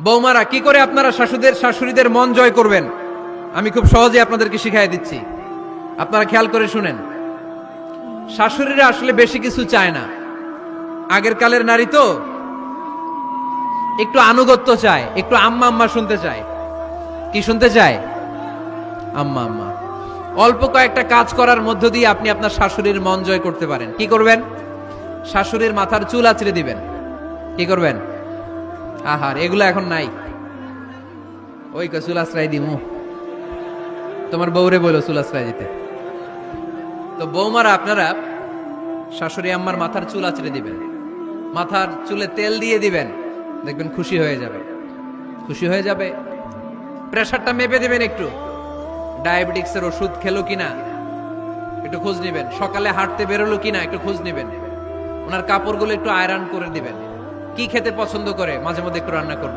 বৌমারা কি করে আপনারা শাশুড়িদের মন জয় করবেন আমি খুব সহজে আপনাদেরকে শিখাই দিচ্ছি। আপনারা খেয়াল করে শুনেন। শাশুড়িরা আসলে বেশি কিছু চায় না। আগের কালের নারী তো একটু আনুগত্য চায়, একটু আম্মা আম্মা শুনতে চায়। কি শুনতে চায়? আম্মা আম্মা। অল্প কয়েকটা কাজ করার মধ্য দিয়ে আপনি আপনার শাশুড়ির মন জয় করতে পারেন। কি করবেন? শাশুড়ির মাথার চুল আঁচড়ে দিবেন। কি করবেন? আহার, এগুলো এখন নাই। ওই চুল আশ্রয় দিমু, তোমার বউরে বলো চুল আশ্রয় দিতে। তো বৌমারা আপনারা শাশুড়ি আম্মার মাথার চুল আঁচড়ে দিবেন, মাথার চুলে তেল দিয়ে দিবেন, দেখবেন খুশি হয়ে যাবে। খুশি হয়ে যাবে। প্রেশারটা মেপে দিবেন, একটু ডায়াবেটিক্সের ওষুধ খেলো কিনা একটু খোঁজ নিবেন, সকালে হাঁটতে বেরোলো কিনা একটু খোঁজ নিবেন, ওনার কাপড়গুলো একটু আয়রন করে দিবেন। কি খেতে পছন্দ করে মাঝে মধ্যে একটু রান্না করবেন।